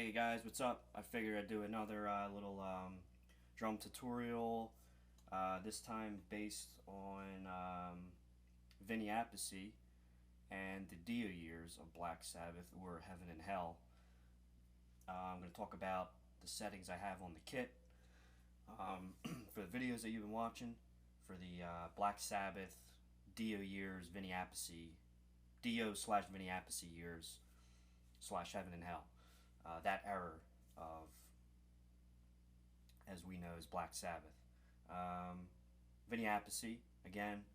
Hey guys, what's up? I figured I'd do another little drum tutorial, this time based on Vinny Appice and the Dio years of Black Sabbath, or Heaven and Hell. I'm going to talk about the settings I have on the kit for the videos that you've been watching, for the Black Sabbath, Dio years, Vinny Appice, Dio/Vinny Appice years / Heaven and Hell. That era of, as we know, as Black Sabbath. Vinny Appice, again,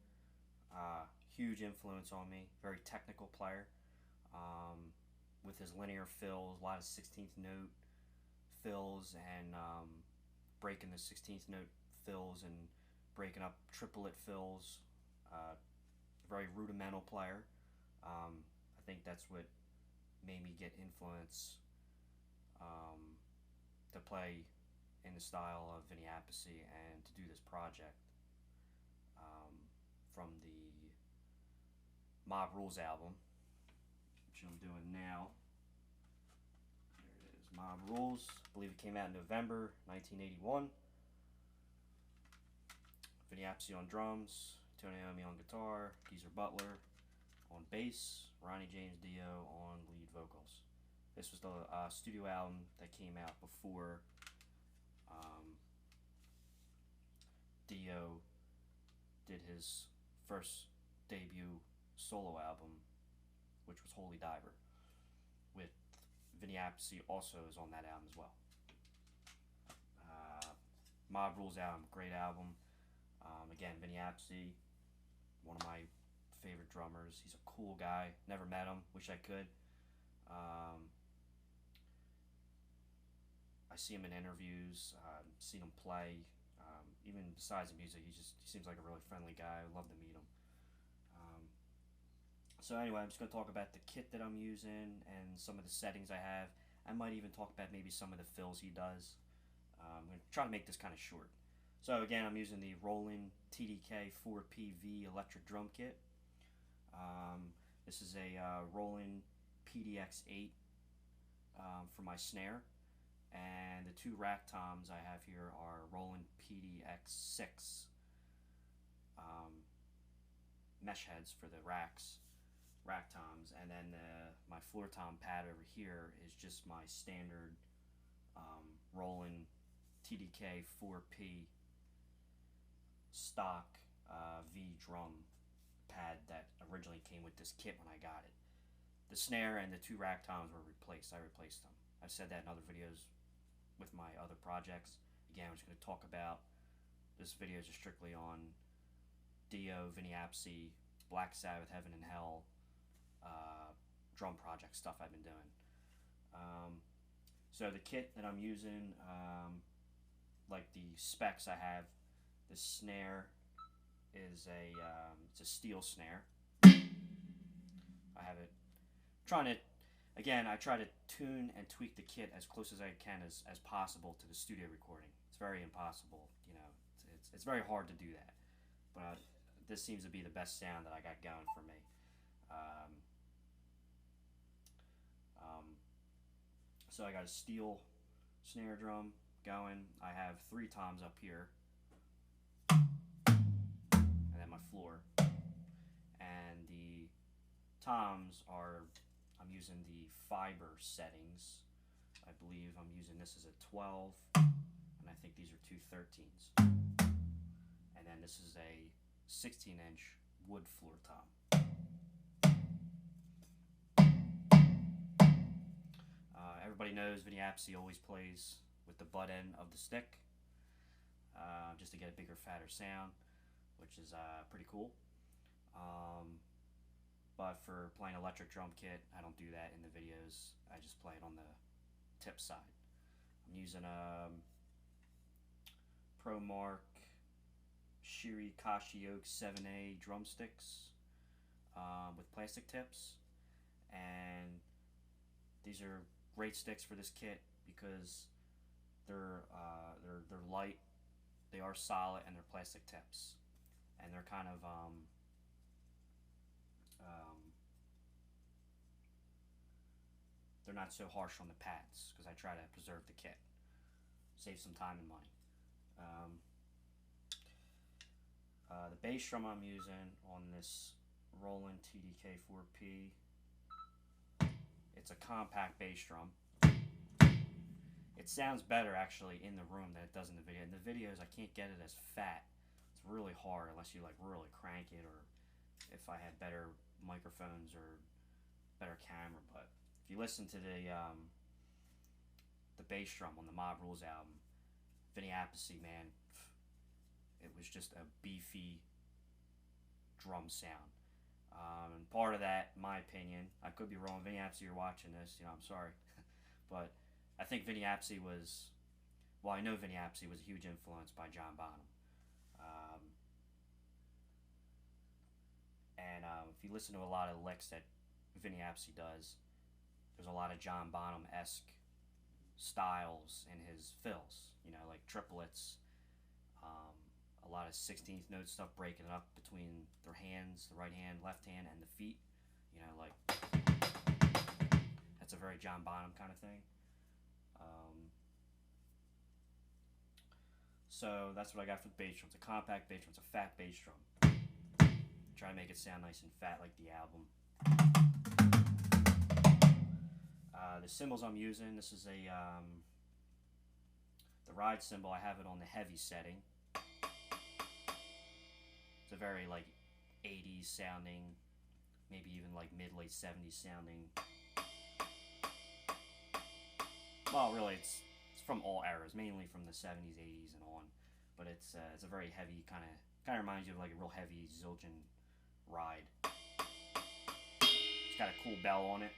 huge influence on me. Very technical player, with his linear fills, a lot of 16th note fills, and breaking the 16th note fills and breaking up triplet fills. Very rudimental player. I think that's what made me get influence to play in the style of Vinny Appice and to do this project from the Mob Rules album, which I'm doing now. There it is, Mob Rules. I believe it came out in November 1981. Vinny Appice on drums, Tony Iommi on guitar, Geezer Butler on bass, Ronnie James Dio on lead vocals. This was the studio album that came out before Dio did his first debut solo album, which was Holy Diver, with Vinny Appice also is on that album as well. Mob Rules album, great album. Again, Vinny Appice, one of my favorite drummers. He's a cool guy. Never met him. Wish I could. I see him in interviews. Seen him play. Even besides the music, he seems like a really friendly guy. I'd love to meet him. So anyway, I'm just going to talk about the kit that I'm using and some of the settings I have. I might even talk about maybe some of the fills he does. I'm going to try to make this kind of short. So again, I'm using the Roland TDK 4PV electric drum kit. This is a Roland PDX8 for my snare, and the two rack toms I have here are Roland PDX6 mesh heads for the rack toms, and then my floor tom pad over here is just my standard Roland TDK 4P stock V drum pad that originally came with this kit when I got it. The snare and the two rack toms were replaced. I replaced them. I've said that in other videos with my other projects. Again, I'm just going to talk about, this video is just strictly on Dio, Vinny Appice, Black Sabbath, Heaven and Hell drum project stuff I've been doing. So the kit that I'm using, like the specs I have, the snare is it's a steel snare. I have it again, I try to tune and tweak the kit as close as I can as possible to the studio recording. It's very impossible, you know, it's very hard to do that, but this seems to be the best sound that I got going for me. So I got a steel snare drum going. I have 3 toms up here, and then my floor, and the toms are, I'm using the fiber settings. I believe I'm using this as a 12, and I think these are 2 13s, and then this is a 16-inch wood floor tom. Everybody knows Vinny Appice always plays with the butt end of the stick, just to get a bigger, fatter sound, which is pretty cool. But for playing electric drum kit, I don't do that in the videos. I just play it on the tip side. I'm using ProMark Shiri Casio 7A drumsticks with plastic tips, and these are great sticks for this kit because they're light, they are solid, and they're plastic tips, and they're kind of they're not so harsh on the pads, because I try to preserve the kit, save some time and money. The bass drum I'm using on this Roland TDK4P, it's a compact bass drum. It sounds better actually in the room than it does in the video. In the videos I can't get it as fat. It's really hard unless you like really crank it, or if I had better microphones or better camera. But if you listen to the bass drum on the Mob Rules album, Vinny Appice, man, it was just a beefy drum sound. And part of that, in my opinion, I could be wrong. Vinny Appice, you're watching this, I'm sorry, but I think Vinny Appice was, well, I know Vinny Appice was a huge influence by John Bonham. If you listen to a lot of licks that Vinny Appice does, there's a lot of John Bonham-esque styles in his fills, like triplets, a lot of 16th note stuff, breaking it up between their hands, the right hand, left hand, and the feet, like, that's a very John Bonham kind of thing. So that's what I got for the bass drum. It's a compact bass drum. It's a fat bass drum. Try to make it sound nice and fat like the album. The cymbals I'm using, this is the ride cymbal. I have it on the heavy setting. It's a very like 80s sounding, maybe even like mid-late 70s sounding. Well, really, it's from all eras, mainly from the 70s, 80s, and on. But it's a very heavy kind of reminds you of like a real heavy Zildjian ride. It's got a cool bell on it.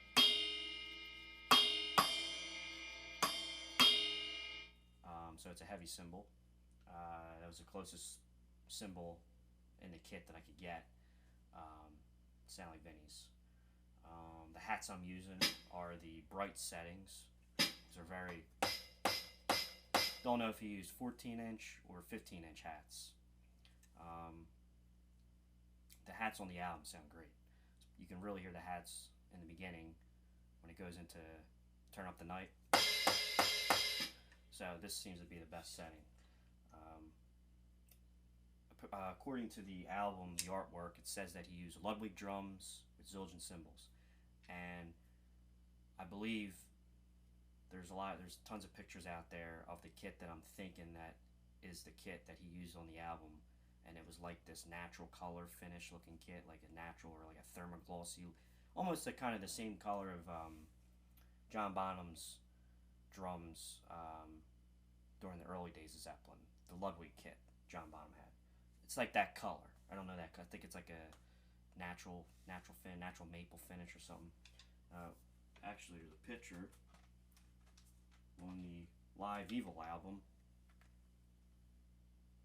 So it's a heavy cymbal. That was the closest cymbal in the kit that I could get. Sound like Vinny's. The hats I'm using are the bright settings. These are very, don't know if you use 14-inch or 15-inch hats. The hats on the album sound great. You can really hear the hats in the beginning when it goes into turn up the night. So this seems to be the best setting. According to the album, the artwork, it says that he used Ludwig drums with Zildjian cymbals, and I believe there's tons of pictures out there of the kit that I'm thinking that is the kit that he used on the album, and it was like this natural color finish looking kit, like a natural or like a thermoglossy, almost the kind of the same color of John Bonham's drums during the early days of Zeppelin, the Ludwig kit John Bonham had. It's like that color. I don't know that. I think it's like a natural maple finish or something. Actually, there's a picture on the Live Evil album.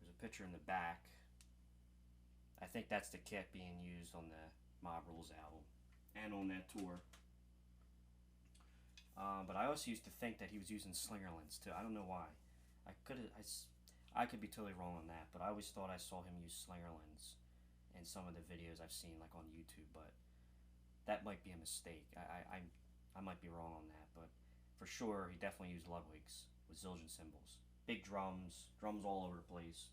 There's a picture in the back. I think that's the kit being used on the Mob Rules album and on that tour. But I also used to think that he was using Slingerlands too. I don't know why. I could be totally wrong on that, but I always thought I saw him use Slingerlands in some of the videos I've seen, like on YouTube. But that might be a mistake. I might be wrong on that, but for sure he definitely used Ludwig's with Zildjian cymbals. Big drums all over the place.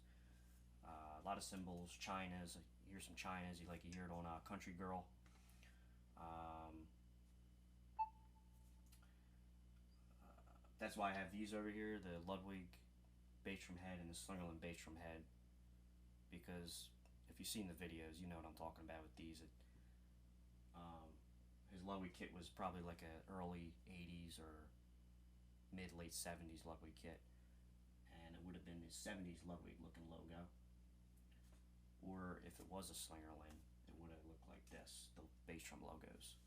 A lot of cymbals, chinas. You hear some chinas. You hear it on Country Girl. That's why I have these over here, the Ludwig bass drum head and the Slingerland bass drum head, because if you've seen the videos, you know what I'm talking about with these. His Ludwig kit was probably like a early 80s or mid-late 70s Ludwig kit, and it would have been his 70s Ludwig looking logo. Or if it was a Slingerland, it would have looked like this, the bass drum logos.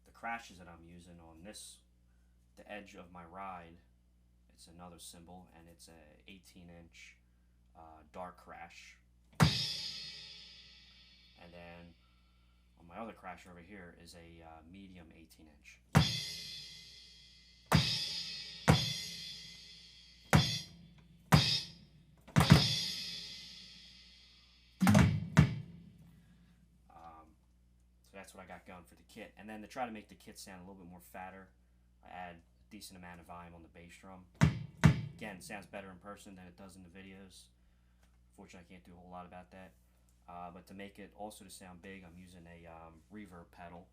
The crashes that I'm using on this, the edge of my ride, it's another cymbal, and it's a 18-inch dark crash. And then on my other crash over here is a medium 18-inch. So that's what I got going for the kit. And then to try to make the kit sound a little bit more fatter, I add a decent amount of volume on the bass drum. Again, it sounds better in person than it does in the videos. Unfortunately, I can't do a whole lot about that. But to make it also to sound big, I'm using a reverb pedal.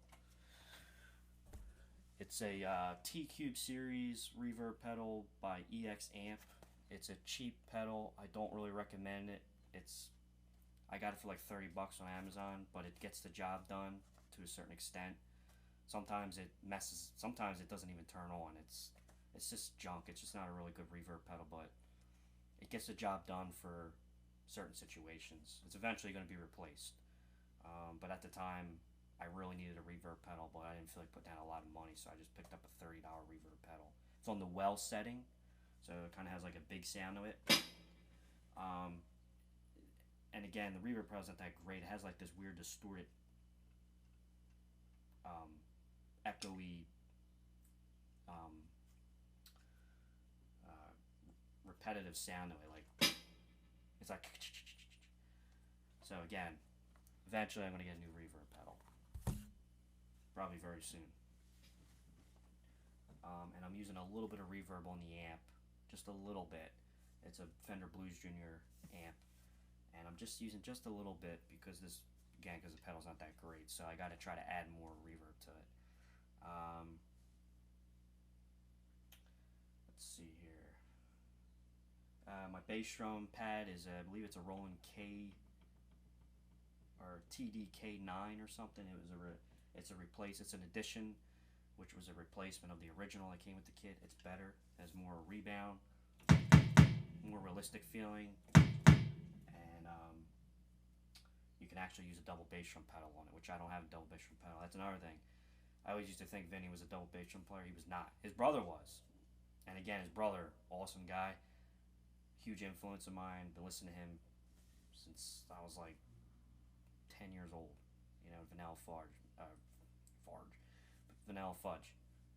It's a T-Cube series reverb pedal by EX Amp. It's a cheap pedal. I don't really recommend it. I got it for like 30 bucks on Amazon, but it gets the job done to a certain extent. Sometimes it messes, sometimes it doesn't even turn on. It's just junk. It's just not a really good reverb pedal, but it gets the job done for certain situations. It's eventually going to be replaced. But at the time, I really needed a reverb pedal, but I didn't feel like putting down a lot of money, so I just picked up a $30 reverb pedal. It's on the well setting, so it kind of has like a big sound to it. And again, the reverb pedal's not that great. It has like this weird distorted, echoey, repetitive sound to it. Like, it's like, so again, eventually I'm going to get a new reverb pedal. Probably very soon. And I'm using a little bit of reverb on the amp, just a little bit. It's a Fender Blues Junior amp, and I'm just using just a little bit because the pedal's not that great, so I got to try to add more reverb to it. Let's see here. My bass drum pad is, I believe it's a Roland K or TDK9 or something. It's an addition, which was a replacement of the original that came with the kit. It's better, it has more rebound, more realistic feeling, and you can actually use a double bass drum pedal on it, which I don't have a double bass drum pedal. That's another thing. I always used to think Vinny was a double bass drum player. He was not. His brother was. And again, his brother, awesome guy, huge influence of mine. Been listening to him since I was like 10 years old. You know, Vanilla Fudge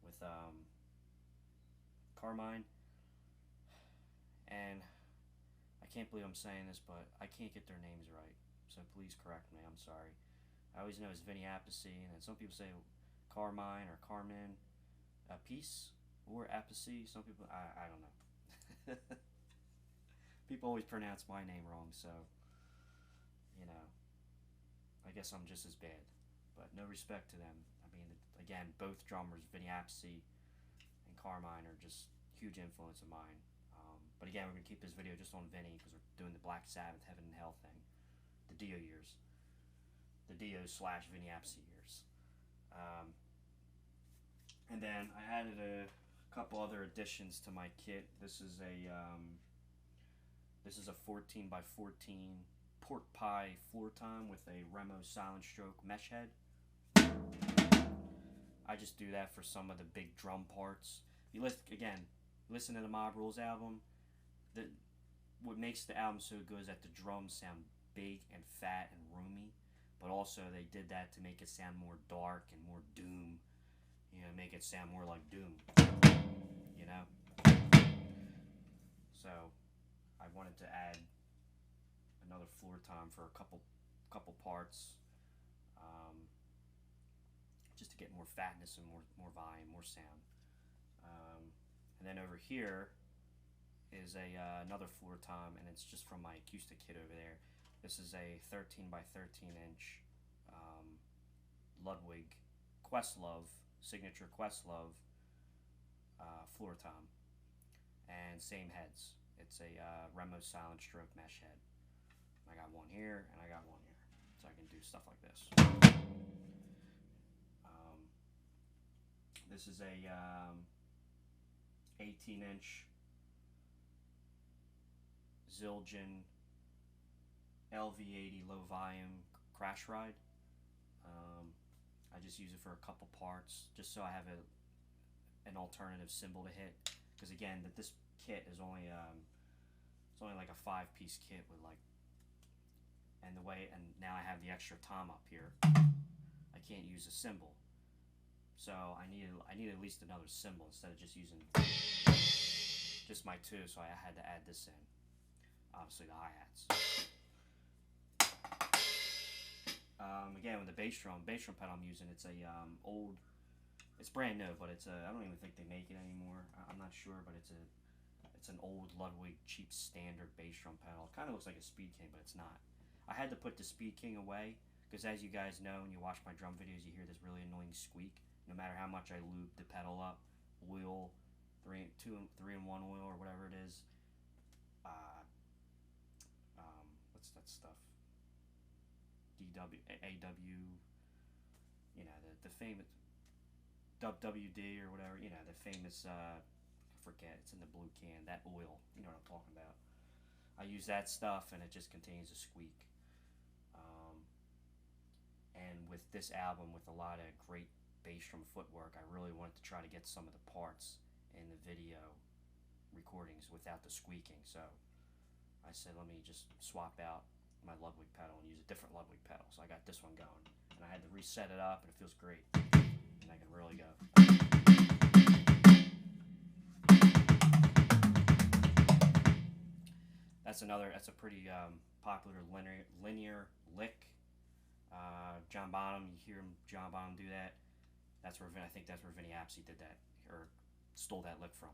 with Carmine. And I can't believe I'm saying this, but I can't get their names right, so please correct me. I'm sorry. I always know it's Vinny Appice, and some people say Carmine or Carmen Appice or Appice. Some people, I don't know. People always pronounce my name wrong, so, you know, I guess I'm just as bad. But no respect to them. I mean, again, both drummers, Vinny Appice and Carmine, are just huge influence of mine. But again, we're going to keep this video just on Vinny because we're doing the Black Sabbath Heaven and Hell thing. The Dio years. The Dio/Vinny Appice years. And then I added a couple other additions to my kit. This is a 14 by 14 pork pie floor tom with a Remo silent stroke mesh head. I just do that for some of the big drum parts. You listen to the Mob Rules album. What makes the album so good is that the drums sound big and fat and roomy, but also they did that to make it sound more dark and more doom. You know, make it sound more like Doom. You know? So I wanted to add another floor tom for a couple parts, just to get more fatness and more volume, more sound. And then over here is another floor tom, and it's just from my acoustic kit over there. This is a 13 by 13 inch Ludwig Questlove, signature Questlove floor tom, and same heads. It's a Remo silent stroke mesh head. I got one here and I got one here, so I can do stuff like this. This is a 18 inch Zildjian LV80 low volume crash ride. I just use it for a couple parts, just so I have an alternative cymbal to hit. Because again, this kit is only it's only like a 5-piece kit with like, and now I have the extra tom up here. I can't use a cymbal, so I need at least another cymbal instead of just using just my two. So I had to add this in. Obviously the hi-hats. Again, with the bass drum pedal I'm using, it's a old, it's brand new, but it's a, I don't even think they make it anymore. I'm not sure, but it's an old Ludwig cheap standard bass drum pedal. It kind of looks like a Speed King, but it's not. I had to put the Speed King away because, as you guys know, when you watch my drum videos, you hear this really annoying squeak. No matter how much I lube the pedal up, oil, 3-in-1 oil or whatever it is. What's that stuff? AW, you know, the famous WD or whatever, you know, the famous, I forget, it's in the blue can, that oil, you know what I'm talking about. I use that stuff and it just contains a squeak. And with this album, with a lot of great bass drum footwork, I really wanted to try to get some of the parts in the video recordings without the squeaking, so I said let me just swap out my Ludwig pedal and use a different Ludwig pedal. So I got this one going, and I had to reset it up, and it feels great, and I can really go. That's a pretty popular linear lick. John Bonham, you hear John Bonham do that. That's where I think that's where Vinny Appice did that, or stole that lick from.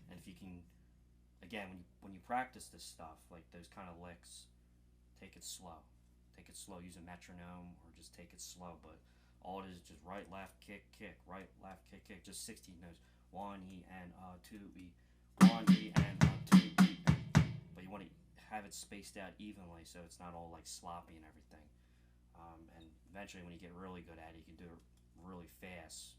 And if you can, again, when you practice this stuff, like those kind of licks, take it slow. Take it slow. Use a metronome or just take it slow. But all it is just right, left, kick, kick, right, left, kick, kick. Just 16 notes. 1 E and 2 E. 1 E and 2 E. But you want to have it spaced out evenly so it's not all like sloppy and everything. And eventually, when you get really good at it, you can do it really fast,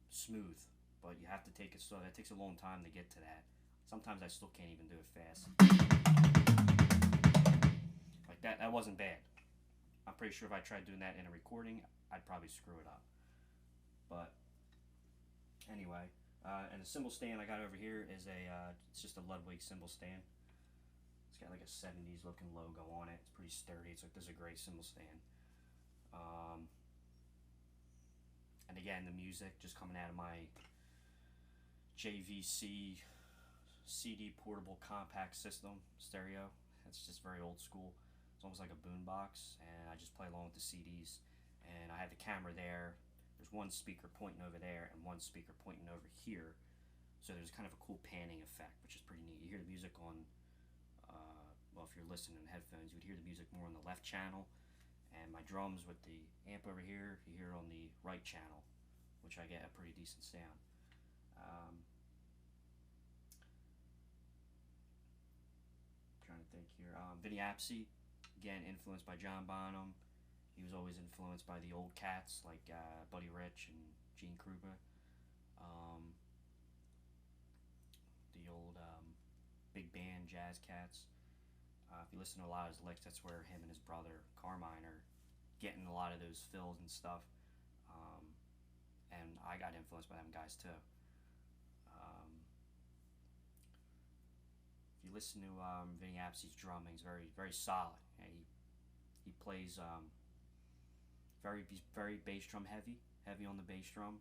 smooth. But you have to take it slow. That takes a long time to get to that. Sometimes I still can't even do it fast. Like that wasn't bad. I'm pretty sure if I tried doing that in a recording, I'd probably screw it up. But anyway, and the cymbal stand I got over here is it's just a Ludwig cymbal stand. It's got like a 70s looking logo on it. It's pretty sturdy. It's like, this is a great cymbal stand. And again, the music just coming out of my JVC CD portable compact system stereo. It's just very old school. It's almost like a boombox, and I just play along with the CDs. And I have the camera there. There's one speaker pointing over there and one speaker pointing over here. So there's kind of a cool panning effect, which is pretty neat. You hear the music on, well, if you're listening in headphones, you would hear the music more on the left channel. And my drums with the amp over here, you hear on the right channel, which I get a pretty decent sound. Trying to think here. Vinny Appice, again, influenced by John Bonham. He was always influenced by the old cats like Buddy Rich and Gene Krupa. The old big band jazz cats. If you listen to a lot of his licks, that's where him and his brother Carmine are getting a lot of those fills and stuff. And I got influenced by them guys too. If you listen to Vinny Appice's drumming, he's very, very solid. And he plays he's very bass drum heavy on the bass drum.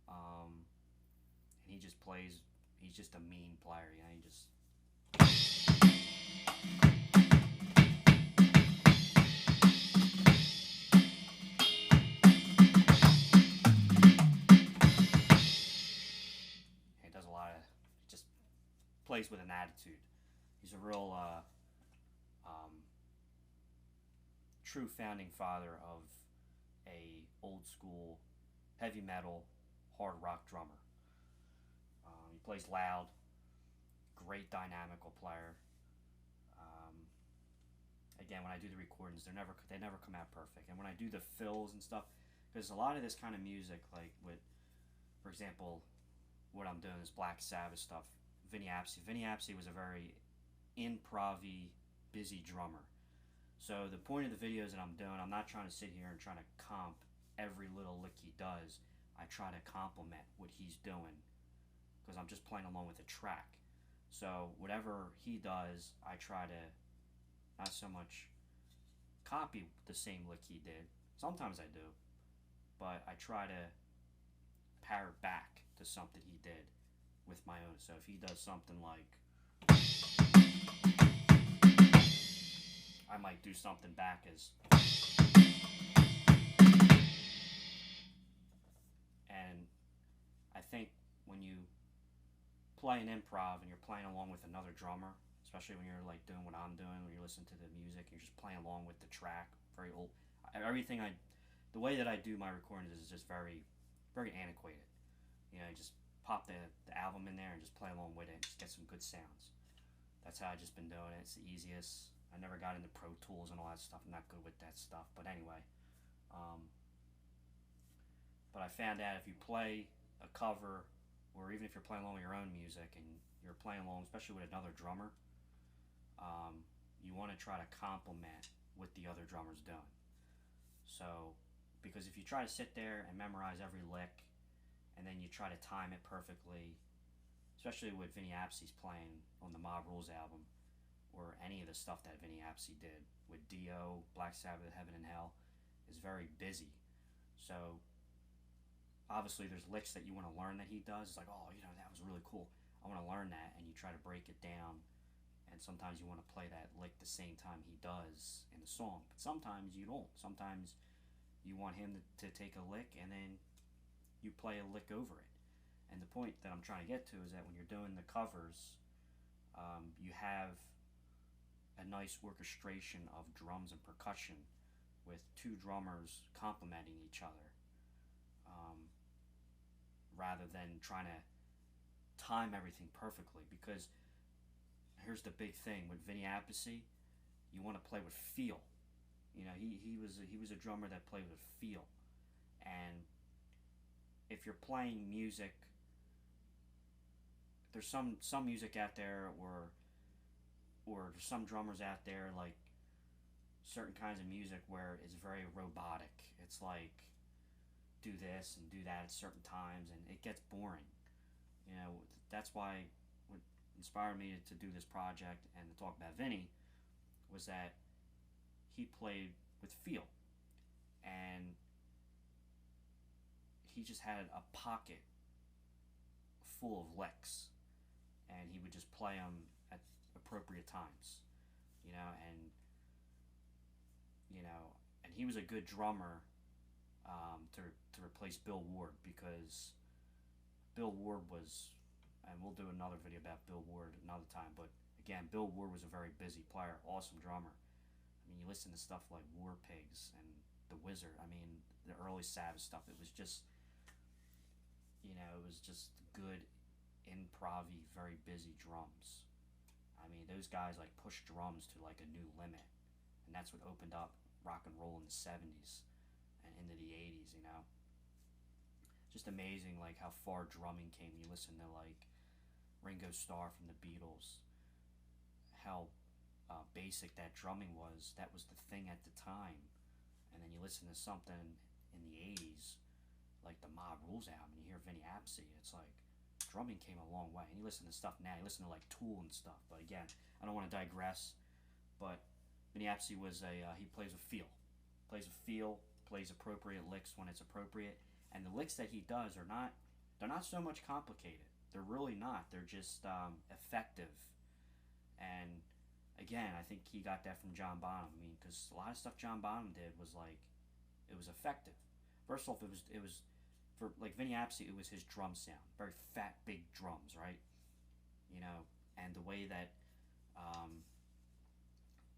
And he just plays. He's just a mean player, you know. He just. He does a lot of. Just plays with an attitude. He's a real true founding father of a old school heavy metal hard rock drummer. He plays loud, great dynamical player. Again, when I do the recordings, they never come out perfect. And when I do the fills and stuff, because a lot of this kind of music, like with, for example, what I'm doing is Black Sabbath stuff. Vinny Appice was a very improv-y, busy drummer. So the point of the videos that I'm doing, I'm not trying to sit here and trying to comp every little lick he does. I try to complement what he's doing because I'm just playing along with the track. So whatever he does, I try to not so much copy the same lick he did. Sometimes I do, but I try to parrot back to something he did with my own. So if he does something like, I might do something back as, and I think when you play an improv and you're playing along with another drummer, especially when you're like doing what I'm doing, when you listen to the music, you're just playing along with the track. Very old. The way that I do my recordings is just very, very antiquated. You know, you just pop the album in there and just play along with it, and just get some good sounds. That's how I've just been doing it. It's the easiest. I never got into Pro Tools and all that stuff. I'm not good with that stuff. But anyway, but I found out if you play a cover, or even if you're playing along with your own music and you're playing along, especially with another drummer, you want to try to complement what the other drummer's doing. So, because if you try to sit there and memorize every lick, and then you try to time it perfectly, especially with Vinny Appice playing on the Mob Rules album, or any of the stuff that Vinny Appice did with Dio, Black Sabbath, Heaven and Hell, is very busy. So, obviously there's licks that you want to learn that he does. It's like, oh, you know, that was really cool. I want to learn that, and you try to break it down, and sometimes you want to play that lick the same time he does in the song, but sometimes you don't. Sometimes you want him to take a lick, and then you play a lick over it. And the point that I'm trying to get to is that when you're doing the covers, you have a nice orchestration of drums and percussion with two drummers complementing each other, rather than trying to time everything perfectly. Because here's the big thing with Vinny Appice, you want to play with feel. You know, he was a drummer that played with feel. And if you're playing music, there's some music out there, or there's some drummers out there, like certain kinds of music where it's very robotic. It's like, do this and do that at certain times, and it gets boring. You know, that's why what inspired me to do this project and to talk about Vinny was that he played with feel, and he just had a pocket full of licks, and he would just play them at appropriate times, you know, and he was a good drummer to replace Bill Ward, because Bill Ward was, and we'll do another video about Bill Ward another time, but again, Bill Ward was a very busy player, awesome drummer. I mean, you listen to stuff like War Pigs and The Wizard, I mean, the early Sabbath stuff, it was just, you know, it was just good, improv-y, very busy drums. I mean, those guys like pushed drums to like a new limit, and that's what opened up rock and roll in the 70s and into the 80s, you know. Just amazing, like, how far drumming came. You listen to like Ringo Starr from the Beatles, how basic that drumming was. That was the thing at the time. And then you listen to something in the 80s, like the Mob Rules album, and you hear Vinny Appice, it's like, drumming came a long way. And you listen to stuff now, you listen to like Tool and stuff, but again, I don't want to digress, but Vinny Appice was he plays with feel. Plays appropriate licks when it's appropriate, and the licks that he does they're not so much complicated. They're really not. They're just effective. And again, I think he got that from John Bonham. I mean, because a lot of stuff John Bonham did was like, it was effective. First off, it was for like Vinny Appice, it was his drum sound, very fat, big drums, right? You know, and the way that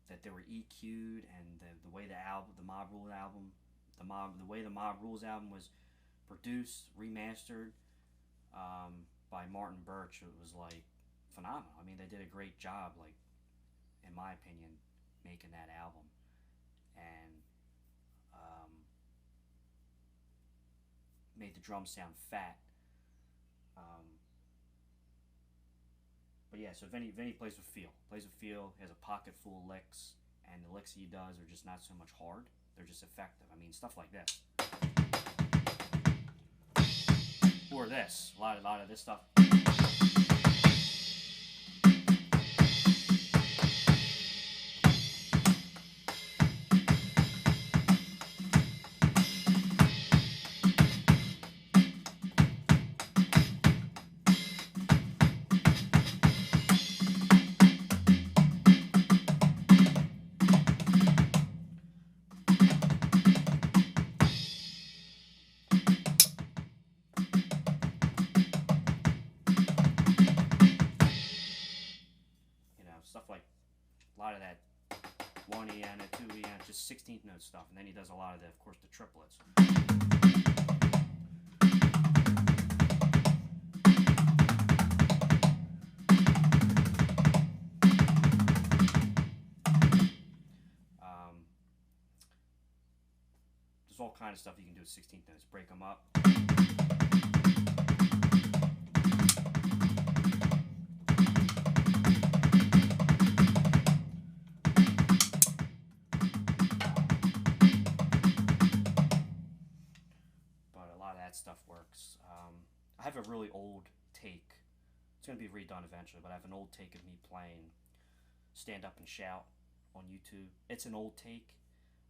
that they were EQ'd, and the way the Mob Rules album was produced, remastered by Martin Birch, it was like phenomenal. I mean, they did a great job, like, in my opinion, making that album. And made the drums sound fat. But yeah, so Vinny plays with feel. He has a pocket full of licks, and the licks he does are just not so much hard. They're just effective. I mean, stuff like this. Or this. A lot of this stuff. 16th note stuff, and then he does a lot of of course, the triplets. There's all kind of stuff you can do with 16th notes. Break them up. Stuff works. I have a really old take. It's going to be redone eventually, but I have an old take of me playing Stand Up and Shout on YouTube. It's an old take.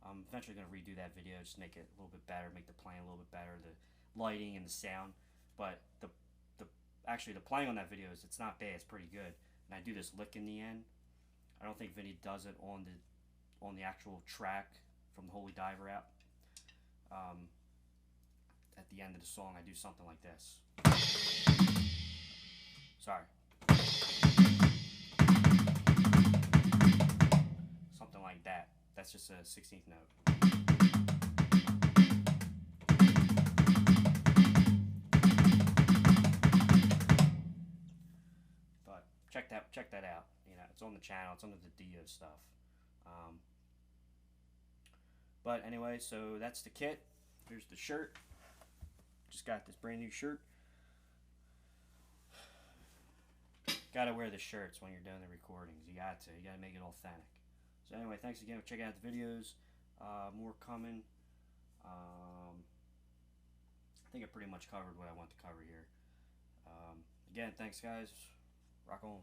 I'm eventually going to redo that video, just make it a little bit better, make the playing a little bit better, the lighting and the sound. But actually the playing on that video it's not bad. It's pretty good. And I do this lick in the end. I don't think Vinny does it on the actual track from the Holy Diver app. At the end of the song, I do something like this. Sorry. Something like that. That's just a 16th note. But check that out. You know, it's on the channel. It's under the Dio stuff. But anyway, so that's the kit. Here's the shirt. Just got this brand new shirt. Gotta wear the shirts when you're doing the recordings. You gotta make it authentic. So anyway, thanks again for checking out the videos. More coming. I think I pretty much covered what I want to cover here. Again, thanks guys. Rock on.